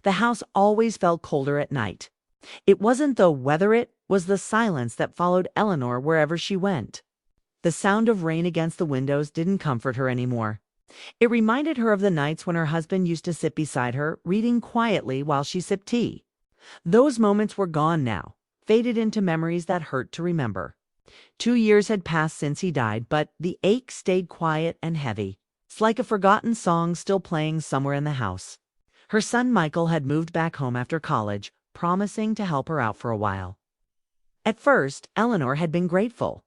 The house always felt colder at night. It wasn't the weather, it was the silence that followed Eleanor wherever she went. The sound of rain against the windows didn't comfort her anymore. It reminded her of the nights when her husband used to sit beside her, reading quietly while she sipped tea. Those moments were gone now, faded into memories that hurt to remember. 2 years had passed since he died, but the ache stayed quiet and heavy. It's like a forgotten song still playing somewhere in the house. Her son Michael had moved back home after college, promising to help her out for a while. At first, Eleanor had been grateful.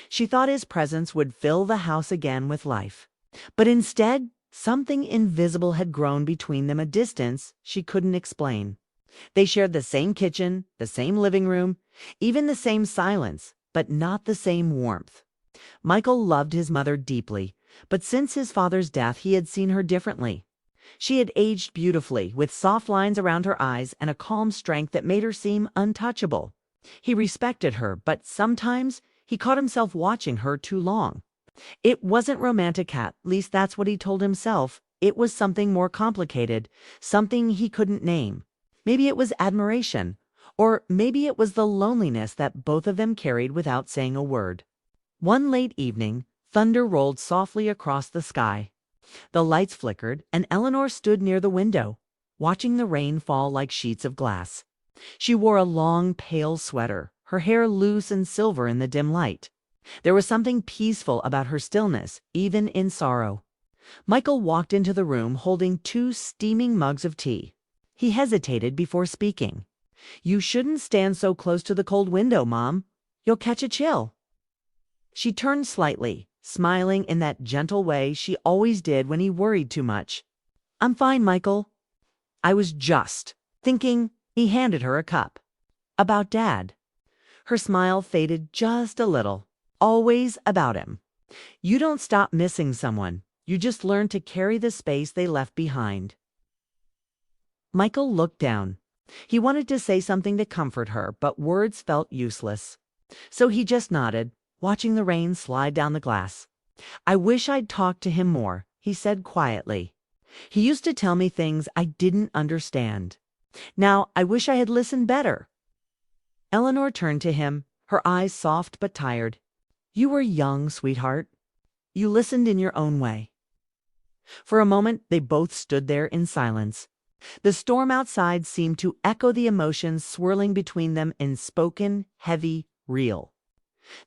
She thought his presence would fill the house again with life. But instead, something invisible had grown between them, a distance she couldn't explain. They shared the same kitchen, the same living room, even the same silence, but not the same warmth. Michael loved his mother deeply, but since his father's death he had seen her differently. She had aged beautifully, with soft lines around her eyes and a calm strength that made her seem untouchable. He respected her, but sometimes he caught himself watching her too long. It wasn't romantic, at least that's what he told himself. It was something more complicated, something he couldn't name. Maybe it was admiration, or maybe it was the loneliness that both of them carried without saying a word. One late evening, thunder rolled softly across the sky. The lights flickered, and Eleanor stood near the window, watching the rain fall like sheets of glass. She wore a long, pale sweater, her hair loose and silver in the dim light. There was something peaceful about her stillness, even in sorrow. Michael walked into the room holding 2 steaming mugs of tea. He hesitated before speaking. "You shouldn't stand so close to the cold window, Mom. You'll catch a chill." She turned slightly, smiling in that gentle way she always did when he worried too much. "I'm fine, Michael. I was just thinking." He handed her a cup. "About Dad." Her smile faded just a little. "Always about him. You don't stop missing someone. You just learn to carry the space they left behind." Michael looked down. He wanted to say something to comfort her, but words felt useless. So he just nodded, watching the rain slide down the glass. "I wish I'd talked to him more," he said quietly. "He used to tell me things I didn't understand. Now I wish I had listened better." Eleanor turned to him, her eyes soft but tired. "You were young, sweetheart. You listened in your own way." For a moment they both stood there in silence. The storm outside seemed to echo the emotions swirling between them, unspoken, heavy, real.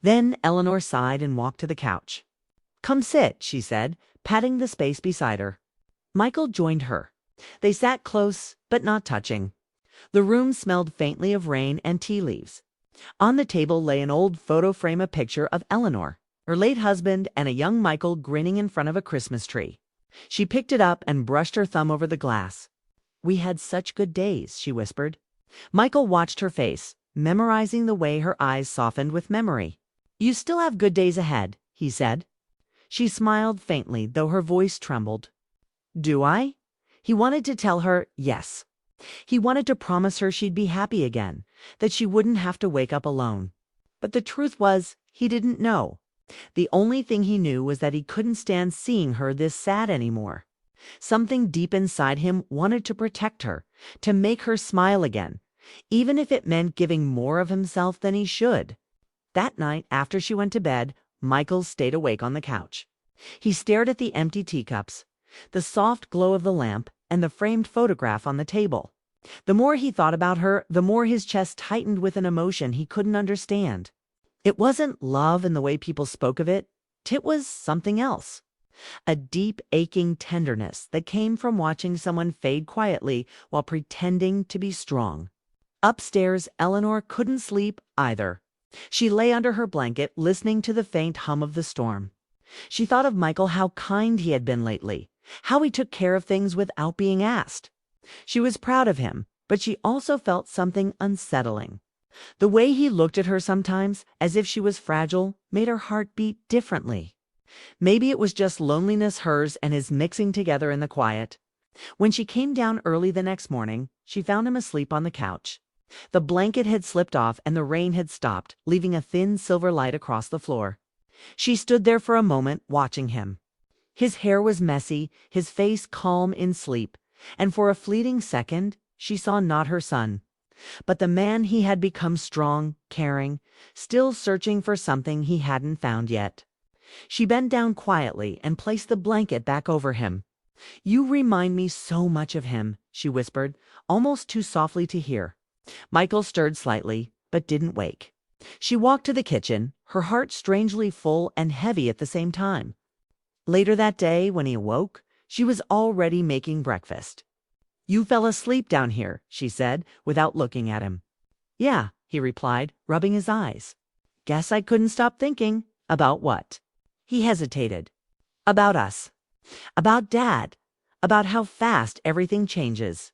Then Eleanor sighed and walked to the couch. "Come sit," she said, patting the space beside her. Michael joined her. They sat close, but not touching. The room smelled faintly of rain and tea leaves. On the table lay an old photo frame, a picture of Eleanor, her late husband, and a young Michael grinning in front of a Christmas tree. She picked it up and brushed her thumb over the glass. "We had such good days," she whispered. Michael watched her face, memorizing the way her eyes softened with memory. "You still have good days ahead," he said. She smiled faintly, though her voice trembled. "Do I?" He wanted to tell her yes. He wanted to promise her she'd be happy again, that she wouldn't have to wake up alone. But the truth was, he didn't know. The only thing he knew was that he couldn't stand seeing her this sad anymore. Something deep inside him wanted to protect her, to make her smile again, even if it meant giving more of himself than he should. That night, after she went to bed, Michael stayed awake on the couch. He stared at the empty teacups, the soft glow of the lamp, and the framed photograph on the table. The more he thought about her, the more his chest tightened with an emotion he couldn't understand. It wasn't love in the way people spoke of it. It was something else. A deep, aching tenderness that came from watching someone fade quietly while pretending to be strong. Upstairs, Eleanor couldn't sleep either. She lay under her blanket, listening to the faint hum of the storm. She thought of Michael, how kind he had been lately, how he took care of things without being asked. She was proud of him, but she also felt something unsettling. The way he looked at her sometimes, as if she was fragile, made her heart beat differently. Maybe it was just loneliness, hers and his, mixing together in the quiet. When she came down early the next morning, she found him asleep on the couch. The blanket had slipped off and the rain had stopped, leaving a thin silver light across the floor. She stood there for a moment, watching him. His hair was messy, his face calm in sleep, and for a fleeting second, she saw not her son, but the man he had become, strong, caring, still searching for something he hadn't found yet. She bent down quietly and placed the blanket back over him. "You remind me so much of him," she whispered, almost too softly to hear. Michael stirred slightly, but didn't wake. She walked to the kitchen, her heart strangely full and heavy at the same time. Later that day, when he awoke, she was already making breakfast. "You fell asleep down here," she said, without looking at him. "Yeah," he replied, rubbing his eyes. "Guess I couldn't stop thinking." "About what?" He hesitated. "About us. About Dad. About how fast everything changes."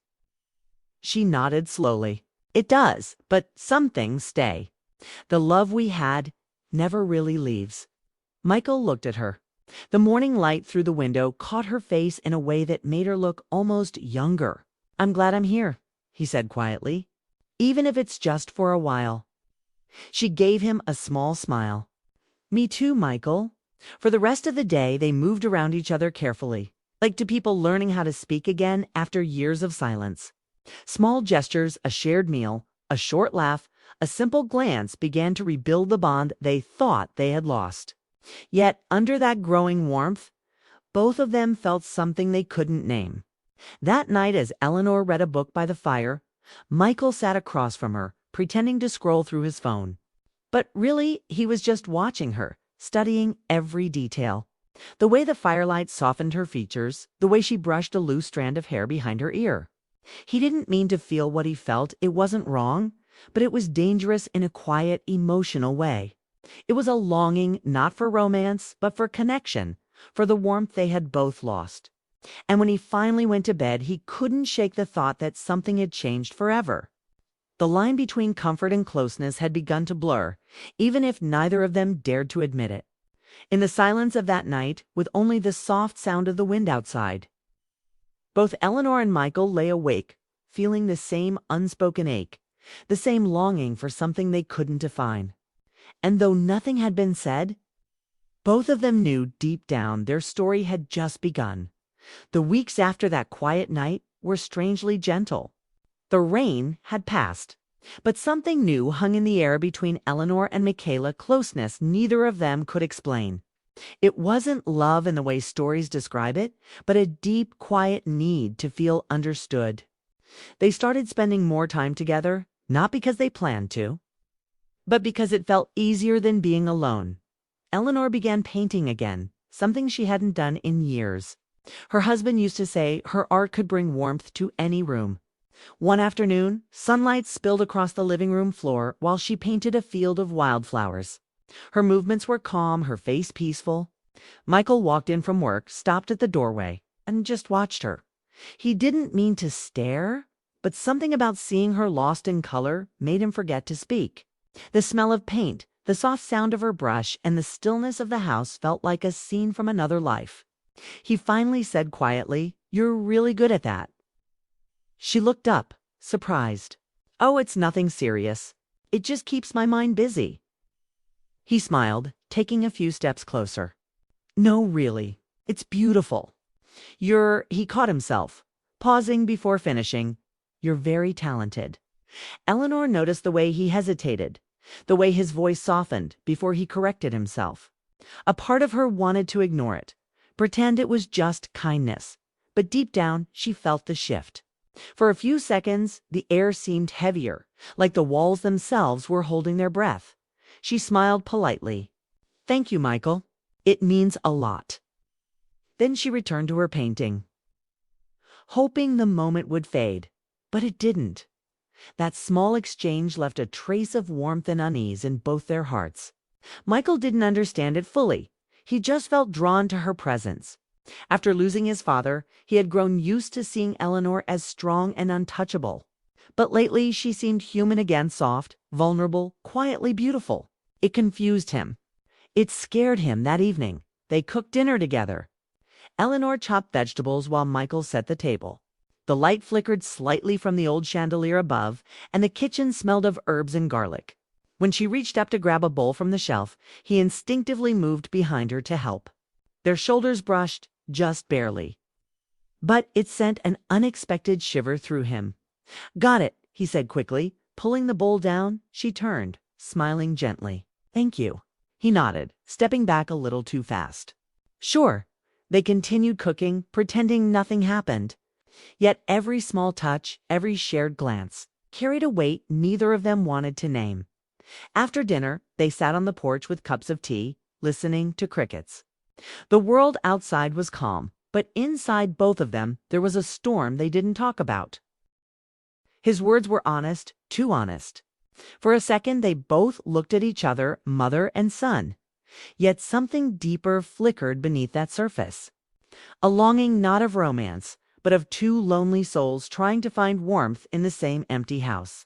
She nodded slowly. "It does, but some things stay. The love we had never really leaves." Michael looked at her. The morning light through the window caught her face in a way that made her look almost younger. "I'm glad I'm here," he said quietly, "even if it's just for a while." She gave him a small smile. "Me too, Michael." For the rest of the day, they moved around each other carefully, like two people learning how to speak again after years of silence. Small gestures, a shared meal, a short laugh, a simple glance began to rebuild the bond they thought they had lost. Yet, under that growing warmth, both of them felt something they couldn't name. That night, as Eleanor read a book by the fire, Michael sat across from her, pretending to scroll through his phone. But really, he was just watching her, studying every detail. The way the firelight softened her features, the way she brushed a loose strand of hair behind her ear. He didn't mean to feel what he felt. It wasn't wrong, but it was dangerous in a quiet, emotional way. It was a longing not for romance, but for connection, for the warmth they had both lost. And when he finally went to bed, he couldn't shake the thought that something had changed forever. The line between comfort and closeness had begun to blur, even if neither of them dared to admit it. In the silence of that night, with only the soft sound of the wind outside, both Eleanor and Michael lay awake, feeling the same unspoken ache, the same longing for something they couldn't define. And though nothing had been said, both of them knew deep down their story had just begun. The weeks after that quiet night were strangely gentle. The rain had passed, but something new hung in the air between Eleanor and Michaela, closeness neither of them could explain. It wasn't love in the way stories describe it, but a deep, quiet need to feel understood. They started spending more time together, not because they planned to, but because it felt easier than being alone. Eleanor began painting again, something she hadn't done in years. Her husband used to say her art could bring warmth to any room. One afternoon, sunlight spilled across the living room floor while she painted a field of wildflowers. Her movements were calm, her face peaceful. Michael walked in from work, stopped at the doorway, and just watched her. He didn't mean to stare, but something about seeing her lost in color made him forget to speak. The smell of paint, the soft sound of her brush, and the stillness of the house felt like a scene from another life. He finally said quietly, "You're really good at that." She looked up, surprised. "Oh, it's nothing serious. It just keeps my mind busy." He smiled, taking a few steps closer. "No, really. It's beautiful. He caught himself, pausing before finishing. "You're very talented." Eleanor noticed the way he hesitated, the way his voice softened before he corrected himself. A part of her wanted to ignore it, pretend it was just kindness, but deep down she felt the shift. For a few seconds, the air seemed heavier, like the walls themselves were holding their breath. She smiled politely. "Thank you, Michael. It means a lot." Then she returned to her painting, hoping the moment would fade, but it didn't. That small exchange left a trace of warmth and unease in both their hearts. Michael didn't understand it fully. He just felt drawn to her presence. After losing his father, he had grown used to seeing Eleanor as strong and untouchable. But lately she seemed human again, soft, vulnerable, quietly beautiful. It confused him. It scared him. That evening, they cooked dinner together. Eleanor chopped vegetables while Michael set the table. The light flickered slightly from the old chandelier above, and the kitchen smelled of herbs and garlic. When she reached up to grab a bowl from the shelf, he instinctively moved behind her to help. Their shoulders brushed, just barely. But it sent an unexpected shiver through him. Got it, he said quickly. Pulling the bowl down, she turned, smiling gently. Thank you. He nodded, stepping back a little too fast. Sure. They continued cooking, pretending nothing happened. Yet every small touch, every shared glance, carried a weight neither of them wanted to name. After dinner, they sat on the porch with cups of tea, listening to crickets. The world outside was calm, but inside both of them there was a storm they didn't talk about. His words were honest, too honest. For a second they both looked at each other, mother and son. Yet something deeper flickered beneath that surface. A longing not of romance, but of two lonely souls trying to find warmth in the same empty house.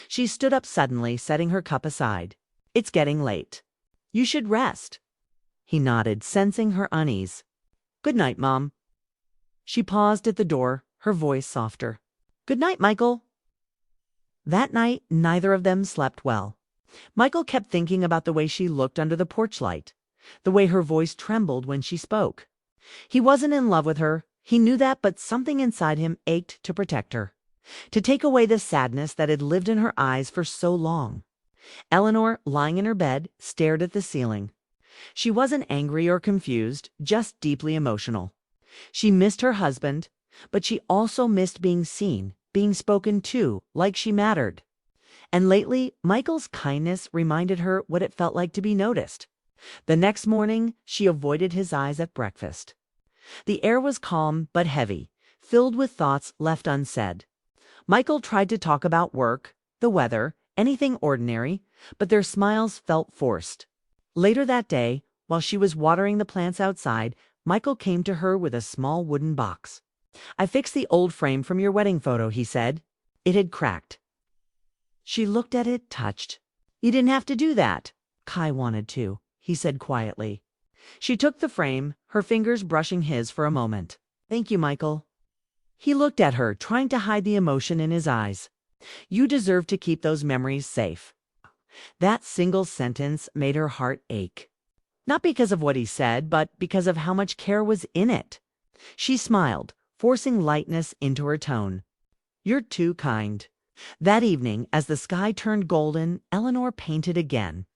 She stood up suddenly, setting her cup aside. It's getting late. You should rest. He nodded, sensing her unease. Good night, Mom. She paused at the door, her voice softer. Good night, Michael. That night, neither of them slept well. Michael kept thinking about the way she looked under the porch light, the way her voice trembled when she spoke. He wasn't in love with her, he knew that, but something inside him ached to protect her, to take away the sadness that had lived in her eyes for so long. Eleanor, lying in her bed, stared at the ceiling. She wasn't angry or confused, just deeply emotional. She missed her husband, but she also missed being seen, being spoken to, like she mattered. And lately, Michael's kindness reminded her what it felt like to be noticed. The next morning, she avoided his eyes at breakfast. The air was calm but heavy, filled with thoughts left unsaid. Michael tried to talk about work, the weather, anything ordinary, but their smiles felt forced. Later that day, while she was watering the plants outside, Michael came to her with a small wooden box. I fixed the old frame from your wedding photo, he said. It had cracked. She looked at it, touched. You didn't have to do that. Kai wanted to, he said quietly. She took the frame, her fingers brushing his for a moment. Thank you, Michael. He looked at her, trying to hide the emotion in his eyes. You deserve to keep those memories safe. That single sentence made her heart ache. Not because of what he said, but because of how much care was in it. She smiled, forcing lightness into her tone. You're too kind. That evening, as the sky turned golden, Eleanor painted again.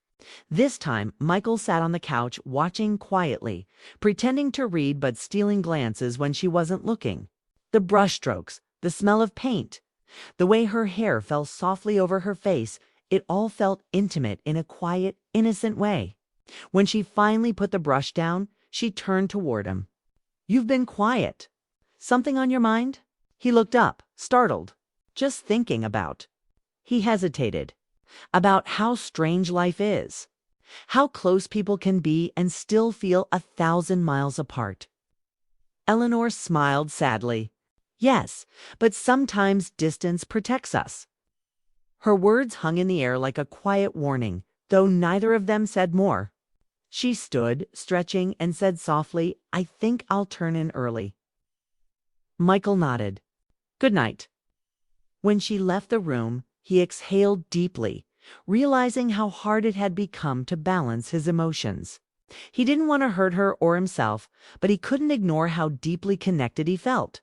This time, Michael sat on the couch, watching quietly, pretending to read but stealing glances when she wasn't looking. The brushstrokes, the smell of paint, the way her hair fell softly over her face, it all felt intimate in a quiet, innocent way. When she finally put the brush down, she turned toward him. You've been quiet. Something on your mind? He looked up, startled. Just thinking about. He hesitated. About how strange life is. How close people can be and still feel 1,000 miles apart. Eleanor smiled sadly. Yes, but sometimes distance protects us. Her words hung in the air like a quiet warning, though neither of them said more. She stood, stretching, and said softly, I think I'll turn in early. Michael nodded. Good night. When she left the room, he exhaled deeply, realizing how hard it had become to balance his emotions. He didn't want to hurt her or himself, but he couldn't ignore how deeply connected he felt.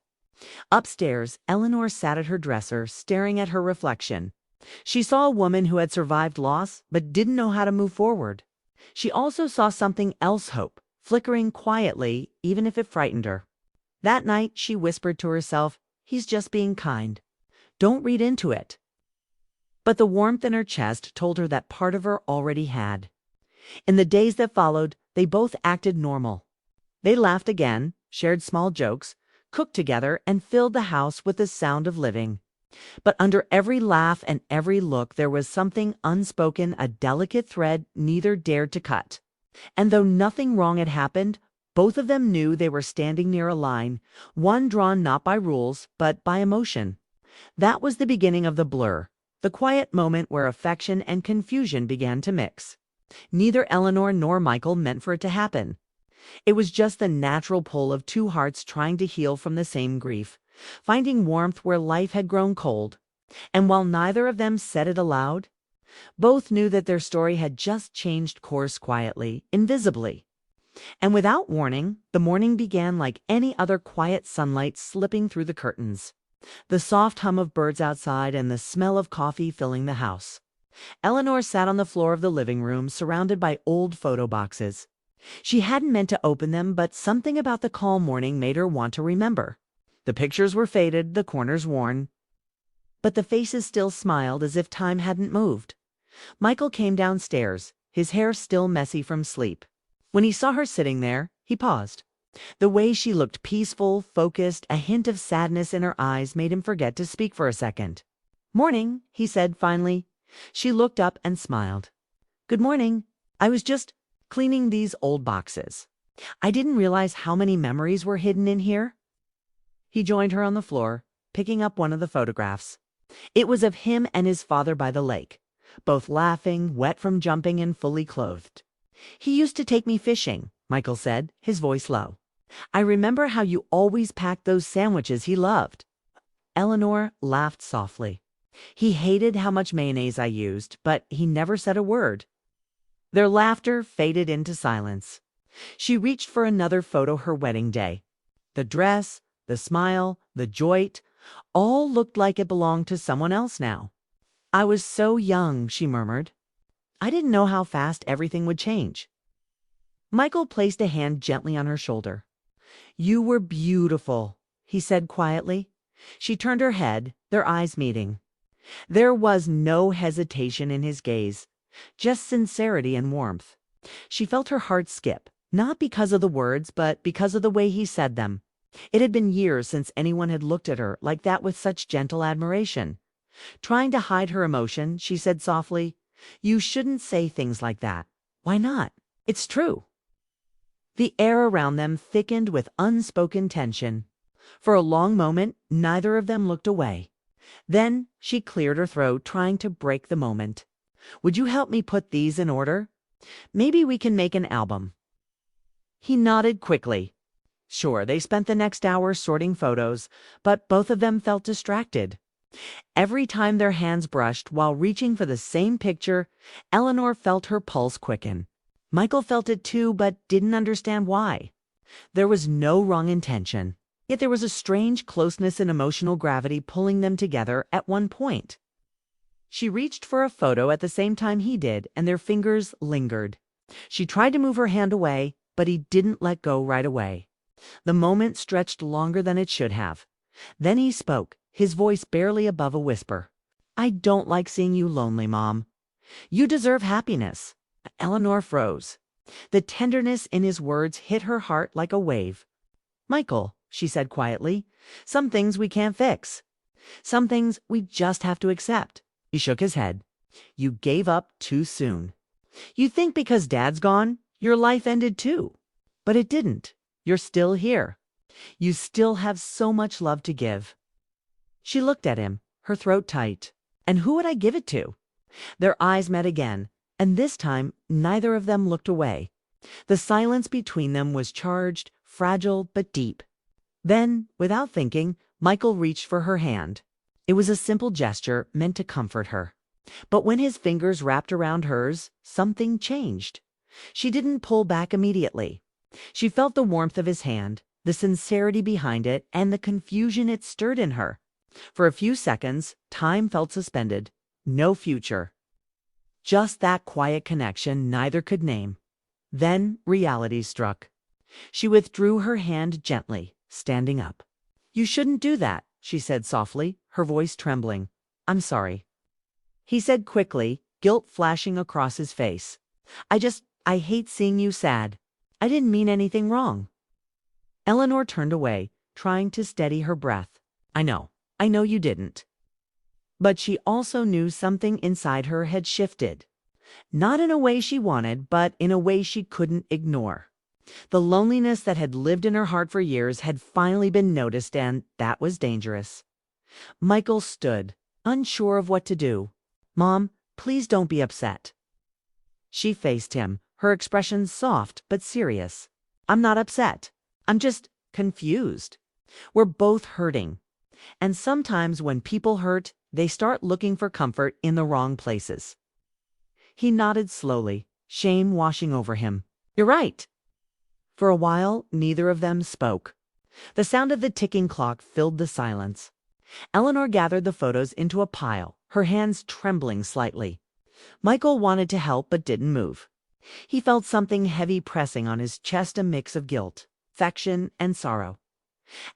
Upstairs, Eleanor sat at her dresser, staring at her reflection. She saw a woman who had survived loss, but didn't know how to move forward. She also saw something else, hope, flickering quietly, even if it frightened her. That night, she whispered to herself, he's just being kind. Don't read into it. But the warmth in her chest told her that part of her already had. In the days that followed, they both acted normal. They laughed again, shared small jokes, cooked together, and filled the house with the sound of living. But under every laugh and every look there was something unspoken, a delicate thread neither dared to cut. And though nothing wrong had happened, both of them knew they were standing near a line, one drawn not by rules, but by emotion. That was the beginning of the blur, the quiet moment where affection and confusion began to mix. Neither Eleanor nor Michael meant for it to happen. It was just the natural pull of two hearts trying to heal from the same grief, finding warmth where life had grown cold. And while neither of them said it aloud, both knew that their story had just changed course quietly, invisibly. And without warning, the morning began like any other quiet sunlight slipping through the curtains. the soft hum of birds outside and the smell of coffee filling the house. Eleanor sat on the floor of the living room, surrounded by old photo boxes. She hadn't meant to open them, but something about the calm morning made her want to remember. The pictures were faded, the corners worn, but the faces still smiled as if time hadn't moved. Michael came downstairs, his hair still messy from sleep. When he saw her sitting there, he paused. The way she looked peaceful, focused, a hint of sadness in her eyes made him forget to speak for a second. "Morning," he said finally. She looked up and smiled. "Good morning. I was just cleaning these old boxes. I didn't realize how many memories were hidden in here." He joined her on the floor, picking up one of the photographs. It was of him and his father by the lake, both laughing, wet from jumping and fully clothed. "He used to take me fishing," Michael said, his voice low. "I remember how you always packed those sandwiches he loved." Eleanor laughed softly. "He hated how much mayonnaise I used, but he never said a word." Their laughter faded into silence. She reached for another photo, her wedding day. The dress, the smile, the joy, all looked like it belonged to someone else now. "I was so young," she murmured. "I didn't know how fast everything would change." Michael placed a hand gently on her shoulder. "You were beautiful," he said quietly. She turned her head, their eyes meeting. There was no hesitation in his gaze, just sincerity and warmth. She felt her heart skip, not because of the words, but because of the way he said them. It had been years since anyone had looked at her like that with such gentle admiration. Trying to hide her emotion, she said softly, "You shouldn't say things like that." "Why not? It's true." The air around them thickened with unspoken tension. For a long moment, neither of them looked away. Then she cleared her throat, trying to break the moment. "Would you help me put these in order? Maybe we can make an album." He nodded quickly. Sure, they spent the next hour sorting photos, but both of them felt distracted. Every time their hands brushed while reaching for the same picture, Eleanor felt her pulse quicken. Michael felt it too, but didn't understand why. There was no wrong intention. Yet there was a strange closeness and emotional gravity pulling them together at one point. She reached for a photo at the same time he did, and their fingers lingered. She tried to move her hand away, but he didn't let go right away. The moment stretched longer than it should have. Then he spoke, his voice barely above a whisper. "I don't like seeing you lonely, Mom. You deserve happiness." Eleanor froze. The tenderness in his words hit her heart like a wave. "Michael," she said quietly, "some things we can't fix. Some things we just have to accept." He shook his head. "You gave up too soon. You think because Dad's gone, your life ended too. But it didn't. You're still here. You still have so much love to give." She looked at him, her throat tight. "And who would I give it to?" Their eyes met again, and this time neither of them looked away. The silence between them was charged, fragile, but deep. Then, without thinking, Michael reached for her hand. It was a simple gesture meant to comfort her. But when his fingers wrapped around hers, something changed. She didn't pull back immediately. She felt the warmth of his hand, the sincerity behind it, and the confusion it stirred in her. For a few seconds, time felt suspended. No future. Just that quiet connection neither could name. Then reality struck. She withdrew her hand gently, standing up. "You shouldn't do that," she said softly, her voice trembling. "I'm sorry." He said quickly, guilt flashing across his face. I hate seeing you sad. I didn't mean anything wrong." Eleanor turned away, trying to steady her breath. I know you didn't." But she also knew something inside her had shifted. Not in a way she wanted, but in a way she couldn't ignore. The loneliness that had lived in her heart for years had finally been noticed, and that was dangerous. Michael stood, unsure of what to do. "Mom, please don't be upset." She faced him, her expression soft but serious. "I'm not upset. I'm just confused. We're both hurting. And sometimes when people hurt, they start looking for comfort in the wrong places." He nodded slowly, shame washing over him. "You're right." For a while, neither of them spoke. The sound of the ticking clock filled the silence. Eleanor gathered the photos into a pile, her hands trembling slightly. Michael wanted to help but didn't move. He felt something heavy pressing on his chest, a mix of guilt, affection, and sorrow.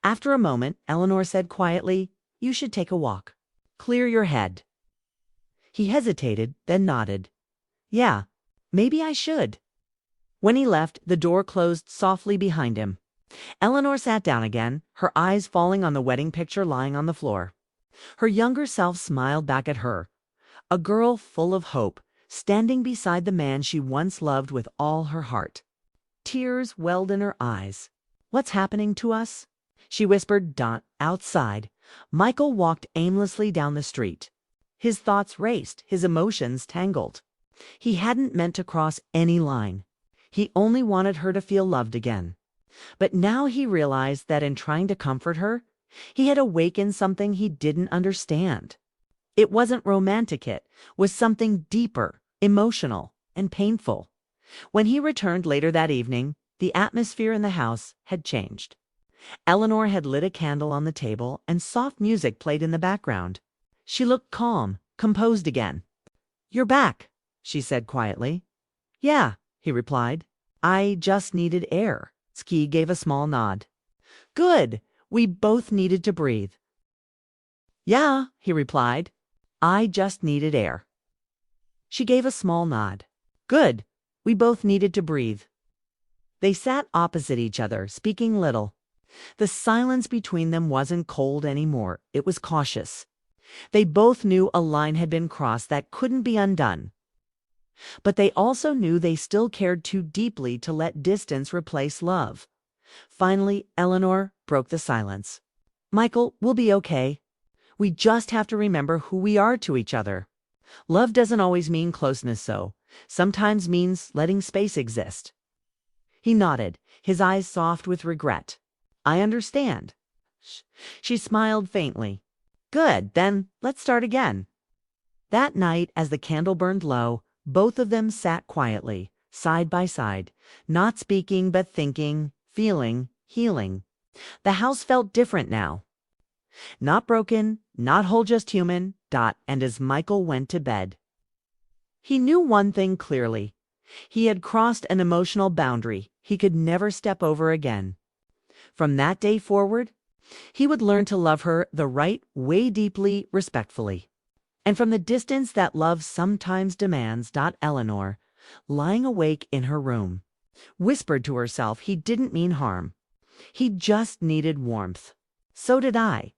After a moment, Eleanor said quietly, "You should take a walk. Clear your head." He hesitated, then nodded. "Yeah, maybe I should." When he left, the door closed softly behind him. Eleanor sat down again, her eyes falling on the wedding picture lying on the floor. Her younger self smiled back at her, a girl full of hope, standing beside the man she once loved with all her heart. Tears welled in her eyes. "What's happening to us?" she whispered. Outside, Michael walked aimlessly down the street. His thoughts raced, his emotions tangled. He hadn't meant to cross any line. He only wanted her to feel loved again. But now he realized that in trying to comfort her, he had awakened something he didn't understand. It wasn't romantic, it was something deeper, emotional, and painful. When he returned later that evening, the atmosphere in the house had changed. Eleanor had lit a candle on the table and soft music played in the background. She looked calm, composed again. "You're back," she said quietly. "Yeah," he replied. "I just needed air." Ski gave a small nod. "Good. We both needed to breathe." "Yeah," he replied. "I just needed air." She gave a small nod. "Good. We both needed to breathe." They sat opposite each other, speaking little. The silence between them wasn't cold anymore. It was cautious. They both knew a line had been crossed that couldn't be undone. But they also knew they still cared too deeply to let distance replace love. Finally, Eleanor broke the silence. "Michael, we'll be okay. We just have to remember who we are to each other. Love doesn't always mean closeness, so sometimes means letting space exist." He nodded, his eyes soft with regret. "I understand." She smiled faintly. "Good, then let's start again." That night, as the candle burned low, both of them sat quietly, side by side, not speaking but thinking, feeling, healing. The house felt different now. Not broken, not whole, just human. And as Michael went to bed, he knew one thing clearly. He had crossed an emotional boundary he could never step over again. From that day forward, he would learn to love her the right way, deeply, respectfully. And from the distance that love sometimes demands, Eleanor, lying awake in her room, whispered to herself he didn't mean harm. He just needed warmth. So did I.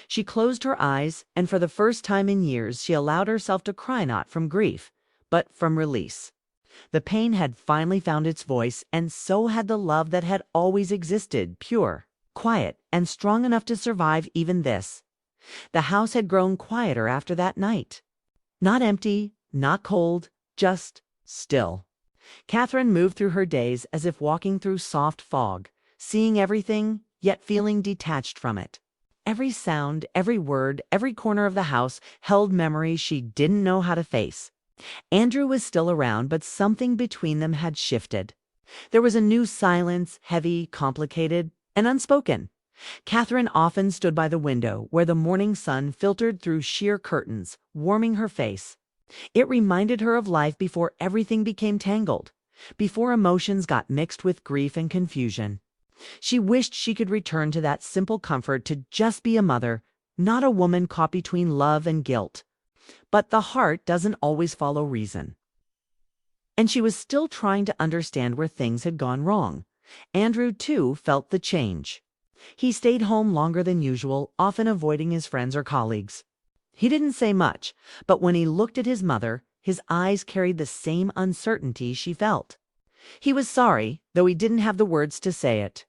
She closed her eyes, and for the first time in years she allowed herself to cry, not from grief, but from release. The pain had finally found its voice, and so had the love that had always existed, pure, quiet, and strong enough to survive even this. The house had grown quieter after that night. Not empty, not cold, just still. Catherine moved through her days as if walking through soft fog, seeing everything, yet feeling detached from it. Every sound, every word, every corner of the house held memories she didn't know how to face. Andrew was still around, but something between them had shifted. There was a new silence, heavy, complicated, and unspoken. Catherine often stood by the window where the morning sun filtered through sheer curtains, warming her face. It reminded her of life before everything became tangled, before emotions got mixed with grief and confusion. She wished she could return to that simple comfort, to just be a mother, not a woman caught between love and guilt. But the heart doesn't always follow reason. And she was still trying to understand where things had gone wrong. Andrew, too, felt the change. He stayed home longer than usual, often avoiding his friends or colleagues. He didn't say much, but when he looked at his mother, his eyes carried the same uncertainty she felt. He was sorry, though he didn't have the words to say it.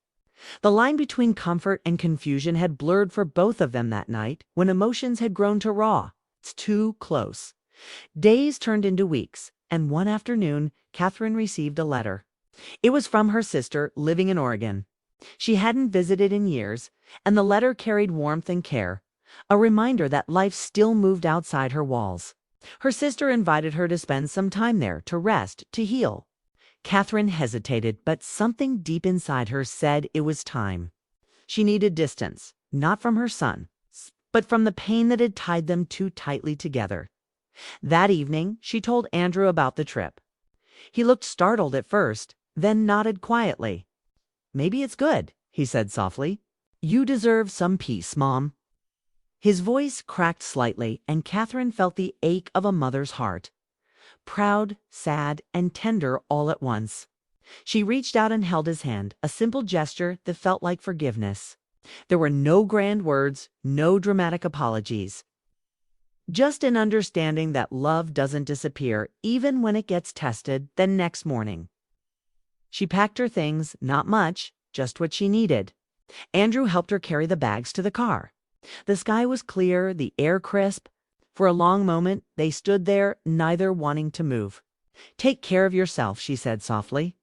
The line between comfort and confusion had blurred for both of them that night, when emotions had grown too raw, too close. Days turned into weeks, and one afternoon, Catherine received a letter. It was from her sister, living in Oregon. She hadn't visited in years, and the letter carried warmth and care, a reminder that life still moved outside her walls. Her sister invited her to spend some time there, to rest, to heal. Catherine hesitated, but something deep inside her said it was time. She needed distance, not from her son, but from the pain that had tied them too tightly together. That evening, she told Andrew about the trip. He looked startled at first, then nodded quietly. "Maybe it's good," he said softly. "You deserve some peace, Mom." His voice cracked slightly, and Catherine felt the ache of a mother's heart. Proud, sad, and tender all at once. She reached out and held his hand, a simple gesture that felt like forgiveness. There were no grand words, no dramatic apologies. Just an understanding that love doesn't disappear even when it gets tested the next morning. She packed her things, not much, just what she needed. Andrew helped her carry the bags to the car. The sky was clear, the air crisp. For a long moment, they stood there, neither wanting to move. "Take care of yourself," she said softly.